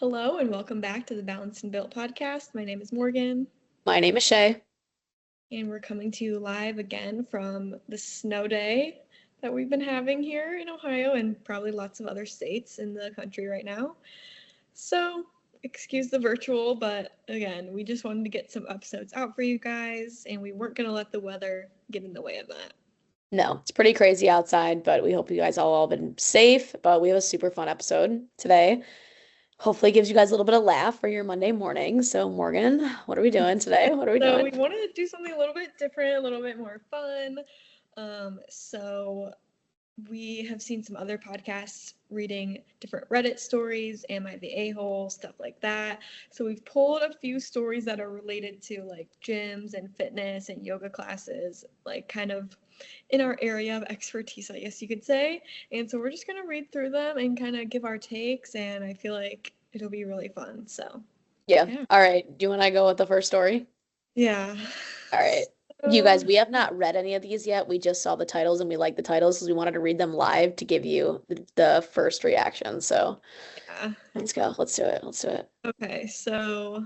Hello and welcome back to the Balanced and Built podcast. My name is Morgan, My name is Shay. and we're coming to you live again from the snow day that we've been having here in Ohio and probably lots of other states in the country right now. So, excuse the virtual, but again, we just wanted to get some episodes out for you guys, and we weren't going to let the weather get in the way of that. No, it's pretty crazy outside, but we hope you guys all been safe. But we have a super fun episode today. Hopefully, it gives you guys a little bit of laugh for your Monday morning. So, Morgan, what are we doing today? What are we So, doing? we wanted to do something a little bit different, a little bit more fun. So we have seen some other podcasts reading different Reddit stories, Am I the A-hole, stuff like that. So we've pulled a few stories that are related to like gyms and fitness and yoga classes, like kind of in our area of expertise, I guess you could say. And so we're just going to read through them and kind of give our takes, and I feel like it'll be really fun. So, Yeah. yeah. All right. Do you want to go with the first story? Yeah. All right. You So, guys, we have not read any of these yet. We just saw the titles and we like the titles because we wanted to read them live to give you the first reaction. So, yeah. let's go. Let's do it. Let's do it. Okay, so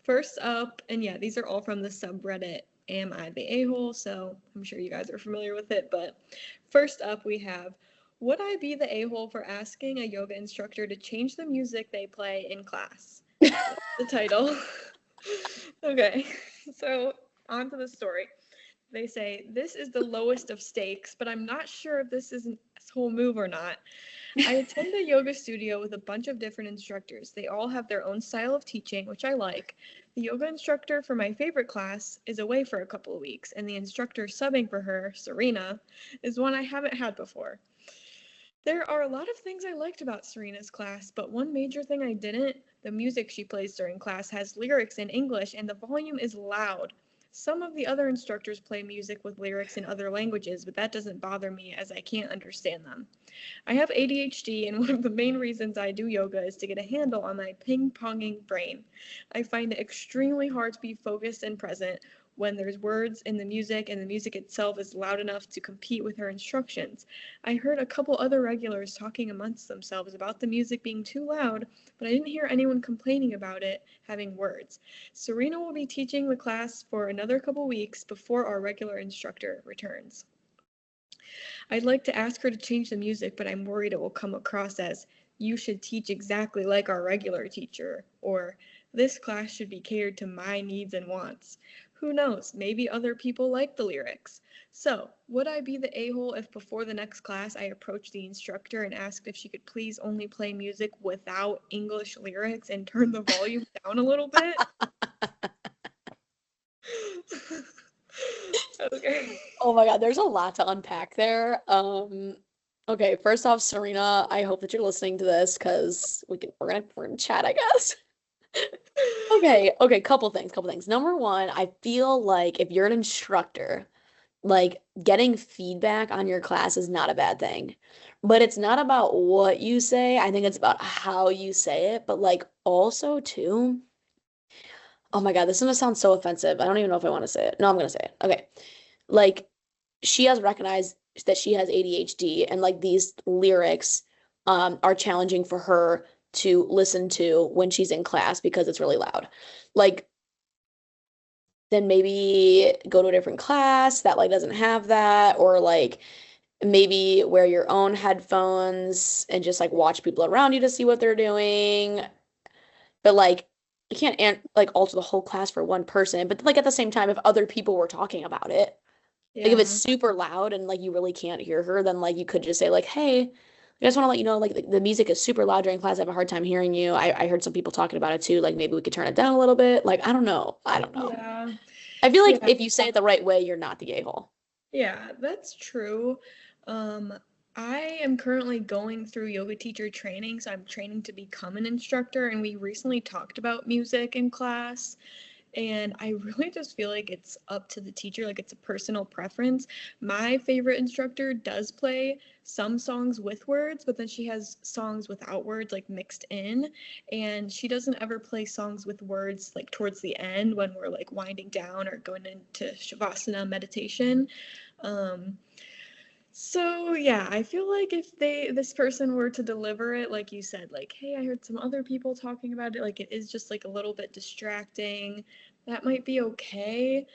first up, and yeah, these are all from the subreddit Am I the A-hole? So I'm sure you guys are familiar with it. But first up, we have Would I be the a-hole for asking a yoga instructor to change the music they play in class? That's the title. Okay, so on to the story. They say, This is the lowest of stakes, but I'm not sure if this is an asshole move or not. I attend a yoga studio with a bunch of different instructors. They all have their own style of teaching, which I like. The yoga instructor for my favorite class is away for a couple of weeks, and the instructor subbing for her, Serena, is one I haven't had before. There are a lot of things I liked about Serena's class, but one major thing I didn't, the music she plays during class has lyrics in English and the volume is loud. Some of the other instructors play music with lyrics in other languages, but that doesn't bother me as I can't understand them. I have ADHD, and one of the main reasons I do yoga is to get a handle on my ping ponging brain. I find it extremely hard to be focused and present when there's words in the music and the music itself is loud enough to compete with her instructions. I heard a couple other regulars talking amongst themselves about the music being too loud, but I didn't hear anyone complaining about it having words. Serena will be teaching the class for another couple weeks before our regular instructor returns. I'd like to ask her to change the music, but I'm worried it will come across as, you should teach exactly like our regular teacher, or this class should be catered to my needs and wants. Who knows, maybe other people like the lyrics. So, would I be the a-hole if before the next class I approached the instructor and asked if she could please only play music without English lyrics and turn the volume down a little bit? Okay. Oh my God, there's a lot to unpack there. Okay, first off, Serena, I hope that you're listening to this because we're gonna chat, I guess. Okay, couple things. Number one, I feel like if you're an instructor, like getting feedback on your class is not a bad thing. But it's not about what you say. I think it's about how you say it. But like also too, oh my God, this is gonna sound so offensive. I don't even know if I want to say it. No, I'm gonna say it. Okay. Like she has recognized that she has ADHD and like these lyrics are challenging for her to listen to when she's in class because it's really loud. Like then maybe go to a different class that like doesn't have that or like maybe wear your own headphones and just like watch people around you to see what they're doing. But like you can't like alter the whole class for one person. But like at the same time, if other people were talking about it, like if it's Yeah. super loud and like you really can't hear her, then like you could just say like, "Hey, I just want to let you know like the music is super loud during class. I have a hard time hearing you. I heard some people talking about it too. Like maybe we could turn it down a little bit." Like I don't know. I don't know. Yeah. I feel like Yeah. if you say it the right way, you're not the a-hole. Yeah, that's true. Um, I am currently going through yoga teacher training, so I'm training to become an instructor, and we recently talked about music in class. And I really just feel like it's up to the teacher, like it's a personal preference. My favorite instructor does play some songs with words, but then she has songs without words, like mixed in. And she doesn't ever play songs with words like towards the end when we're like winding down or going into Shavasana meditation. Um, So yeah, I feel like if this person were to deliver it, like you said, like, hey, I heard some other people talking about it, like it is just like a little bit distracting, that might be okay.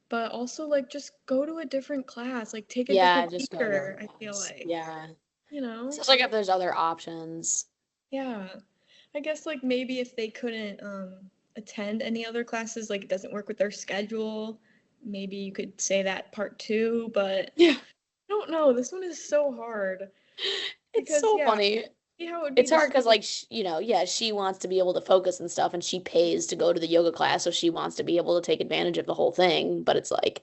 But also like just go to a different class, like take a Yeah, different just go to teacher, different I feel class. like. Yeah. You know? Especially if there's other options. Yeah. I guess like maybe if they couldn't attend any other classes, like it doesn't work with their schedule, maybe you could say that part two, but I Yeah. don't know. This one is so hard It's because so yeah, funny. see how it would be It's hard because, distracting. like, yeah, she wants to be able to focus and stuff, and she pays to go to the yoga class, so she wants to be able to take advantage of the whole thing. But it's like,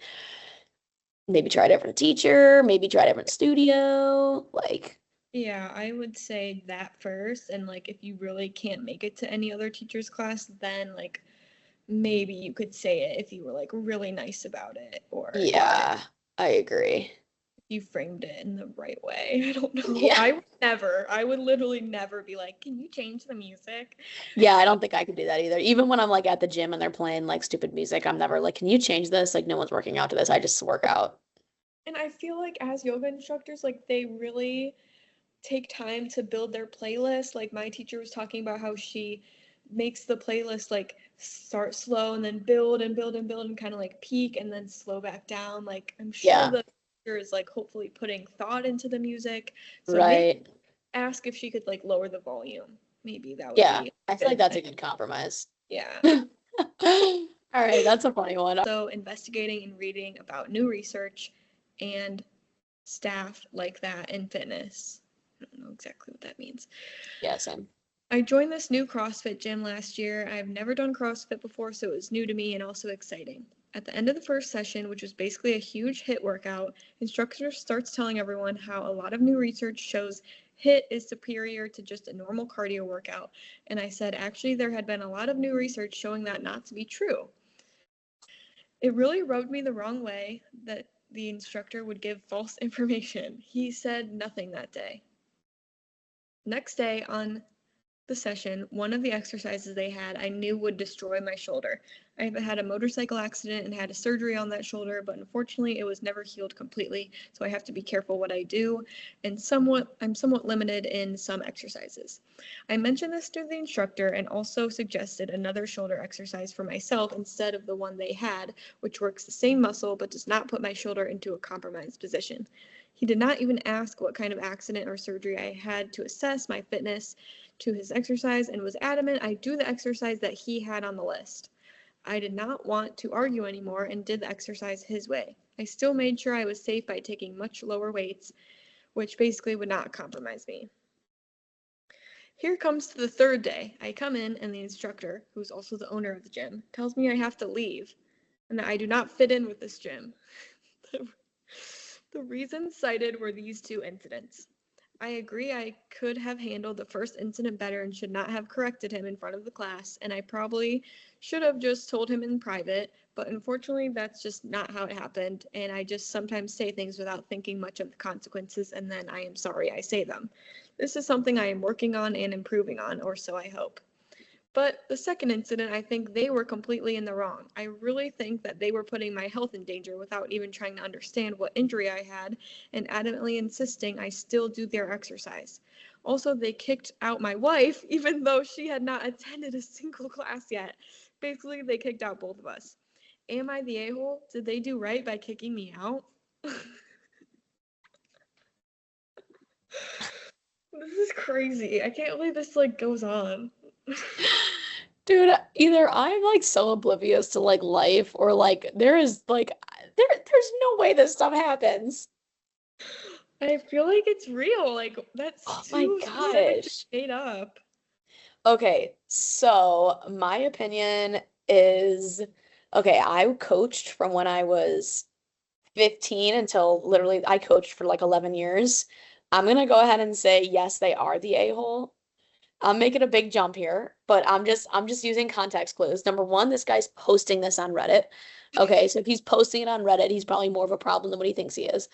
maybe try a different teacher, maybe try a different studio. Like, Yeah, I would say that first, and like if you really can't make it to any other teacher's class, then like maybe you could say it if you were like really nice about it, or yeah, I agree. you framed it in the right way. I don't know. Yeah. I would literally never be like, can you change the music? Yeah, I don't think I could do that either. Even when I'm like at the gym and they're playing like stupid music, I'm never like, can you change this? Like, no one's working out to this. I just work out. And I feel like as yoga instructors, like they really take time to build their playlist. Like my teacher was talking about how she makes the playlist like start slow and then build and build and build and kind of like peak and then slow back down. Like I'm sure Yeah, the teacher is like hopefully putting thought into the music. So maybe right. ask if she could like lower the volume. Maybe that would Yeah, be I feel like good. that's a good compromise. Yeah. All right, that's a funny one. So investigating and reading about new research and staff like that in fitness. I don't know exactly what that means. Yeah, same. I joined this new CrossFit gym last year. I've never done CrossFit before, so it was new to me and also exciting. At the end of the first session, which was basically a huge HIIT workout, instructor starts telling everyone how a lot of new research shows HIIT is superior to just a normal cardio workout. And I said, actually, there had been a lot of new research showing that not to be true. It really rubbed me the wrong way that the instructor would give false information. He said nothing that day. Next day on the session, one of the exercises they had I knew would destroy my shoulder. I had a motorcycle accident and had a surgery on that shoulder, but unfortunately it was never healed completely, so I have to be careful what I do, and I'm somewhat limited in some exercises. I mentioned this to the instructor and also suggested another shoulder exercise for myself instead of the one they had, which works the same muscle but does not put my shoulder into a compromised position. He did not even ask what kind of accident or surgery I had to assess my fitness to his exercise and was adamant I do the exercise that he had on the list. I did not want to argue anymore and did the exercise his way. I still made sure I was safe by taking much lower weights, which basically would not compromise me. Here comes to the third day. I come in and the instructor, who's also the owner of the gym, tells me I have to leave and that I do not fit in with this gym. The reasons cited were these two incidents. I agree I could have handled the first incident better and should not have corrected him in front of the class, and I probably should have just told him in private, but unfortunately that's just not how it happened, and I just sometimes say things without thinking much of the consequences, and then I am sorry I say them. This is something I am working on and improving on, or so I hope. But the second incident, I think they were completely in the wrong. I really think that they were putting my health in danger without even trying to understand what injury I had and adamantly insisting I still do their exercise. Also, they kicked out my wife, even though she had not attended a single class yet. Basically, they kicked out both of us. Am I the a hole? Did they do right by kicking me out? This is crazy. I can't believe this like goes on. Dude, either I'm like so oblivious to like life or like there is like there's no way this stuff happens. I feel like it's real. Like that's Oh my too specific to gosh. be made up. Okay, so my opinion is okay, I coached from when I was 15 until literally I coached for like 11 years. I'm gonna go ahead and say yes, they are the a-hole. I'm making a big jump here, but I'm just using context clues. Number one, this guy's posting this on Reddit. Okay, so if he's posting it on Reddit, he's probably more of a problem than what he thinks he is.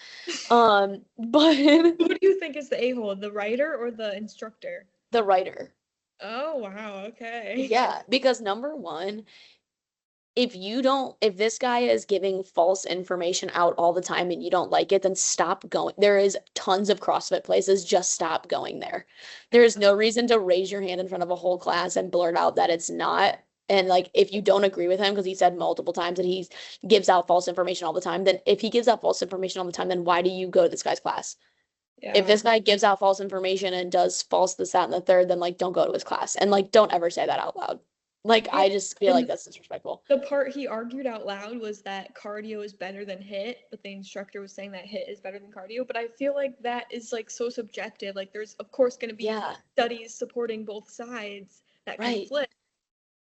But Who do you think is the a-hole, the writer or the instructor? the writer. Oh wow, okay. Yeah, because number one, if this guy is giving false information out all the time and you don't like it, then stop going. There is tons of CrossFit places. Just stop going there. There is no reason to raise your hand in front of a whole class and blurt out that it's not. And like, if you don't agree with him, because he said multiple times that he gives out false information all the time, then if he gives out false information all the time, then why do you go to this guy's class? If Yeah. this guy gives out false information and does false this, that, and the third, then like don't go to his class. And like don't ever say that out loud. Like Yeah. I just feel like And that's disrespectful. the part he argued out loud was that cardio is better than hit, but the instructor was saying that hit is better than cardio. But I feel like that is like so subjective. Like there's of course going to be Yeah, studies supporting both sides that right. conflict.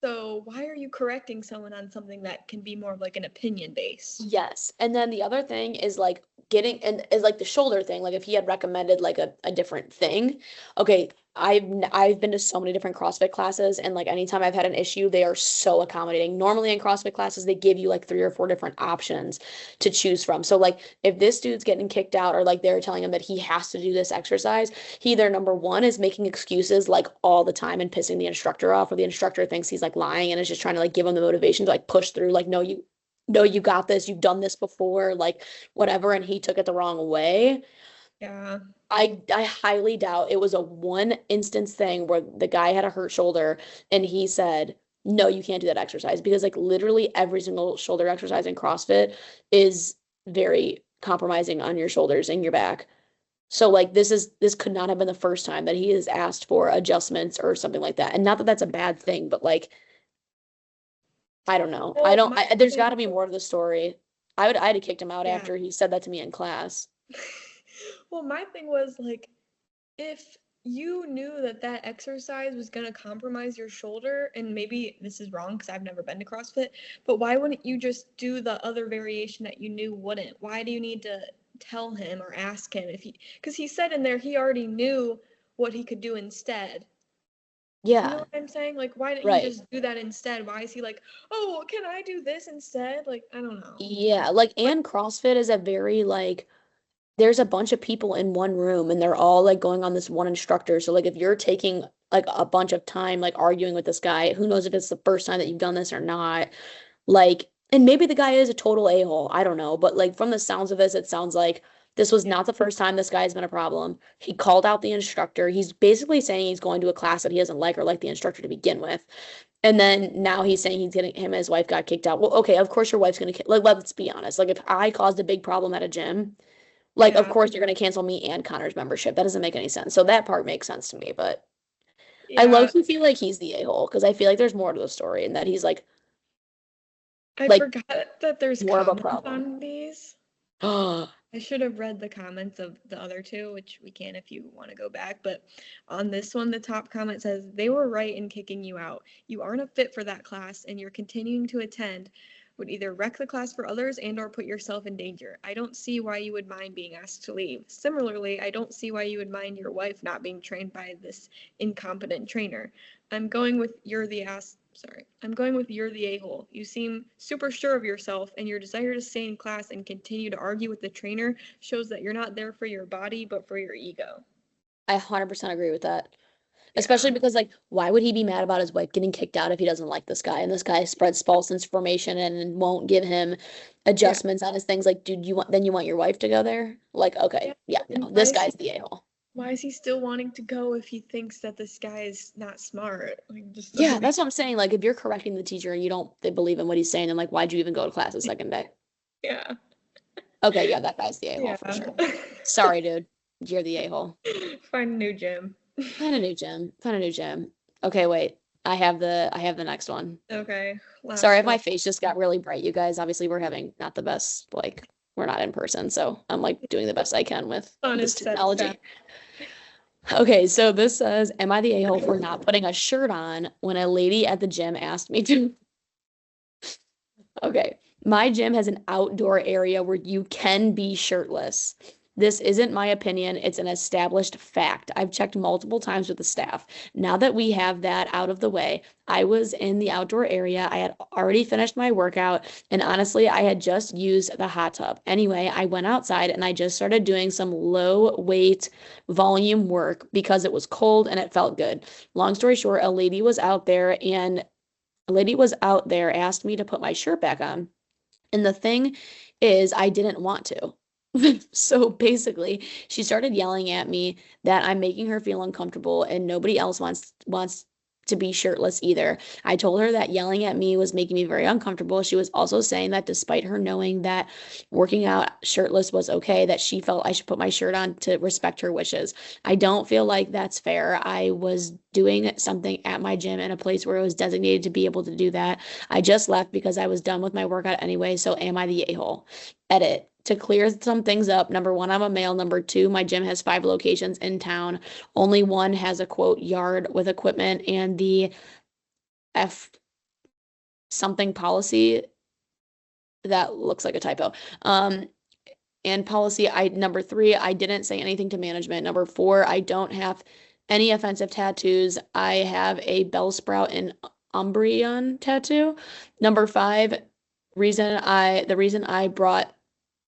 So why are you correcting someone on something that can be more of like an opinion based? Yes. And then the other thing is like getting and is like the shoulder thing. Like if he had recommended like a different thing. Okay, I've been to so many different CrossFit classes and like anytime I've had an issue, they are so accommodating. Normally in CrossFit classes, they give you like 3 or 4 different options to choose from. So like if this dude's getting kicked out or like they're telling him that he has to do this exercise, he either number one is making excuses like all the time and pissing the instructor off, or the instructor thinks he's like lying and is just trying to like give him the motivation to like push through, like, no, you got this, you've done this before, like whatever, and he took it the wrong way. Yeah. I highly doubt it was a one instance thing where the guy had a hurt shoulder and he said, "No, you can't do that exercise," because like literally every single shoulder exercise in CrossFit is very compromising on your shoulders and your back. So like this could not have been the first time that he has asked for adjustments or something like that. And not that that's a bad thing, but like I don't know. I Well, don't. my There's got thing, to be more to the story. I'd have kicked him out yeah. after he said that to me in class. Well, my thing was like if you knew that that exercise was going to compromise your shoulder, and maybe this is wrong because I've never been to CrossFit, but why wouldn't you just do the other variation that you knew wouldn't? Why do you need to tell him or ask him if he, because he said in there he already knew what he could do instead. You know Yeah, what I'm saying? Like, why didn't he right. just do that instead? Why is he like, oh, can I do this instead? Like, I don't know. Yeah, like Like, and CrossFit is a very like there's a bunch of people in one room and they're all like going on this one instructor. So like if you're taking like a bunch of time like arguing with this guy, who knows if it's the first time that you've done this or not. Like, and maybe the guy is a total a-hole. I don't know. But like from the sounds of this, it sounds like this was yeah, not the first time this guy's been a problem. He called out the instructor. He's basically saying he's going to a class that he doesn't like or like the instructor to begin with. And then now he's saying he's getting him and his wife got kicked out. Well, okay, of course your wife's gonna like let's be honest. Like if I caused a big problem at a gym, like of yeah, course you're gonna cancel me and Connor's membership. That doesn't make any sense. So that part makes sense to me, but I yeah. low-key feel like he's the a-hole because I feel like there's more to the story and that he's I like forgot that there's more of a comments problem. on these. Oh, I should have read the comments of the other two, which we can if you want to go back. But on this one, the top comment says, they were right in kicking you out. You aren't a fit for that class, and you're continuing to attend would either wreck the class for others and or put yourself in danger. I don't see why you would mind being asked to leave. Similarly, I don't see why you would mind your wife not being trained by this incompetent trainer. I'm going with you're the ass. Sorry, I'm going with you're the a-hole. You seem super sure of yourself, and your desire to stay in class and continue to argue with the trainer shows that you're not there for your body, but for your ego. I 100% agree with that. Yeah. Especially because like why would he be mad about his wife getting kicked out if he doesn't like this guy and this guy spreads false information and won't give him Yeah. adjustments on his things like dude you want your wife to go there? Like Yeah. okay, yeah, And no, this guy's the a-hole. why is he still wanting to go if he thinks that this guy is not smart? Like just Yeah, doesn't make that's what I'm saying. Like if you're correcting the teacher and you don't they believe in what he's saying, then like why'd you even go to class the second day? yeah. Okay, yeah, that guy's the a-hole Yeah. for sure. Sorry, dude. You're the a-hole. Find a new gym. Find a new gym. Find a new gym. Okay, wait. I have the next one. Okay. Sorry Last if one. my face just got really bright, you guys. Obviously, we're having not the best, like, we're not in person, so I'm like doing the best I can with Sun this is setting down. technology. Okay, so this says, am I the a-hole for not putting a shirt on when a lady at the gym asked me to? Okay. My gym has an outdoor area where you can be shirtless. This isn't my opinion, it's an established fact. I've checked multiple times with the staff. Now that we have that out of the way, I was in the outdoor area. I had already finished my workout, and honestly, I had just used the hot tub. Anyway, I went outside and I just started doing some low weight volume work because it was cold and it felt good. Long story short, a lady was out there and A lady was out there, asked me to put my shirt back on. And the thing is, I didn't want to. So basically, she started yelling at me that I'm making her feel uncomfortable and nobody else wants to be shirtless either. I told her that yelling at me was making me very uncomfortable. She was also saying that despite her knowing that working out shirtless was okay, that she felt I should put my shirt on to respect her wishes. I don't feel like that's fair. I was doing something at my gym in a place where it was designated to be able to do that. I just left because I was done with my workout anyway, so am I the a-hole? Edit. To clear some things up, number one, I'm a male. Number two, my gym has 5 locations in town. Only one has a quote yard with equipment, and the F something policy that looks like a typo. And policy, number three, I didn't say anything to management. Number four, I don't have any offensive tattoos. I have a Bellsprout and Umbreon tattoo. Number five, the reason I brought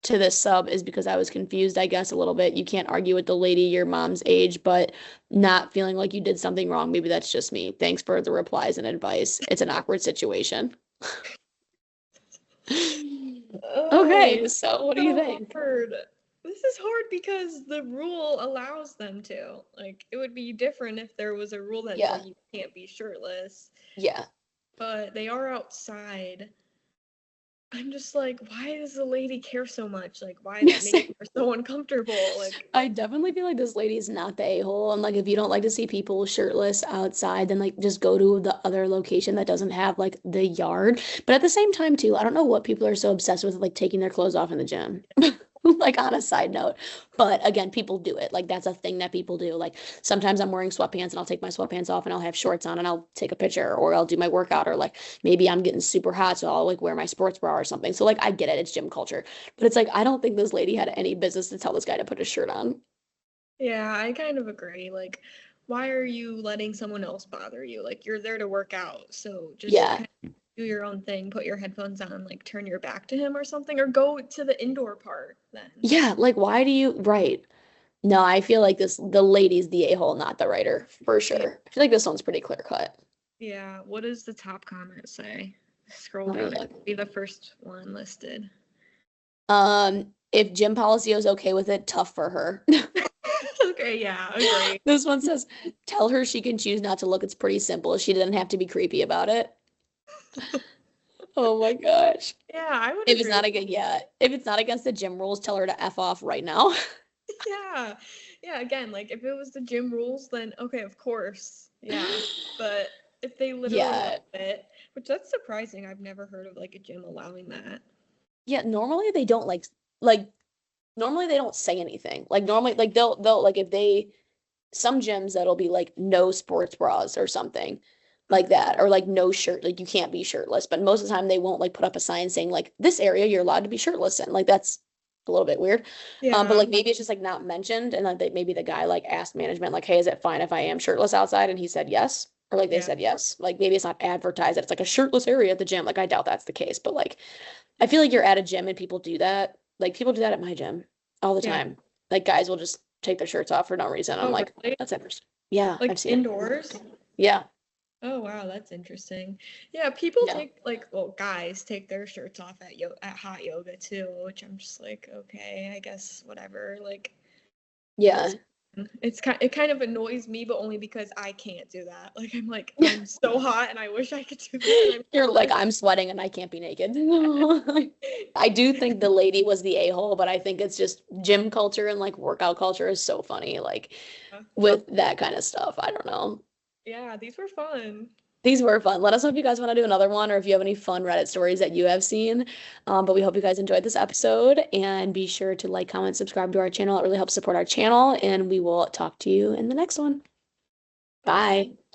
to this sub is because I was confused, I guess, a little bit. You can't argue with the lady your mom's age, but not feeling like you did something wrong. Maybe that's just me. Thanks for the replies and advice. It's an awkward situation. Oh, Okay, so what do you so think? hard. This is hard because the rule allows them to. Like, it would be different if there was a rule that Yeah, said you can't be shirtless, yeah. but they are outside. I'm just like, why does the lady care so much? Like, why is it making her so uncomfortable? Like, I definitely feel like this lady's not the a-hole. And like if you don't like to see people shirtless outside, then like just go to the other location that doesn't have like the yard. But at the same time too, I don't know what people are so obsessed with like taking their clothes off in the gym. Like on a side note. But again, people do it. Like that's a thing that people do. Like sometimes I'm wearing sweatpants and I'll take my sweatpants off and I'll have shorts on and I'll take a picture or I'll do my workout or like maybe I'm getting super hot so I'll like wear my sports bra or something. So like I get it. It's gym culture. But it's like I don't think this lady had any business to tell this guy to put his shirt on. yeah, I kind of agree. Like, why are you letting someone else bother you? Like, you're there to work out, so just Yeah. kind of do your own thing, put your headphones on, like turn your back to him or something, or go to the indoor part then. Yeah, like why do you right? No, I feel like the lady's the a-hole, not the writer, for Yeah. sure. I feel like this one's pretty clear cut. Yeah, what does the top comment say? Scroll Let me down, it look. could be the first one listed. If gym policy is okay with it, tough for her. Okay, yeah, agree. This one says, tell her she can choose not to look. It's pretty simple. She didn't have to be creepy about it. Oh my gosh. Yeah, I would If it's agree not with against, yeah, if it's not against the gym rules, tell her to F off right now. yeah. Yeah, again, like if it was the gym rules, then okay, of course. Yeah. But if they literally allow Yeah. it, which that's surprising. I've never heard of like a gym allowing that. Yeah, normally they don't like normally they don't say anything. Like normally like they'll like if they some gyms that'll be like no sports bras or something like that or like no shirt like you can't be shirtless, but most of the time they won't like put up a sign saying like this area you're allowed to be shirtless in. Like that's a little bit weird. But Yeah. like maybe it's just like not mentioned and like maybe the guy like asked management like hey is it fine if I am shirtless outside and he said yes or like they Yeah. said yes. Like maybe it's not advertised that it's like a shirtless area at the gym. Like I doubt that's the case, but like I feel like you're at a gym and people do that. Like people do that at my gym all the Yeah. time. Like guys will just take their shirts off for no reason. I'm Oh, like, really? that's interesting. Yeah, Like I've seen it. indoors? Yeah. Oh, wow, that's interesting. Yeah, people Yeah. take like, well, guys take their shirts off at hot yoga too, which I'm just like, okay, I guess whatever. Like Yeah. that's it kind of annoys me, but only because I can't do that. Like I'm so hot and I wish I could do that. And You're like, I'm sweating and I can't be naked. I do think the lady was the a-hole, but I think it's just gym culture and like workout culture is so funny. Like yeah, with that kind of stuff. I don't know. yeah, these were fun. These were fun. Let us know if you guys want to do another one or if you have any fun Reddit stories that you have seen. But we hope you guys enjoyed this episode and be sure to like, comment, subscribe to our channel. It really helps support our channel, and we will talk to you in the next one. Bye. Bye.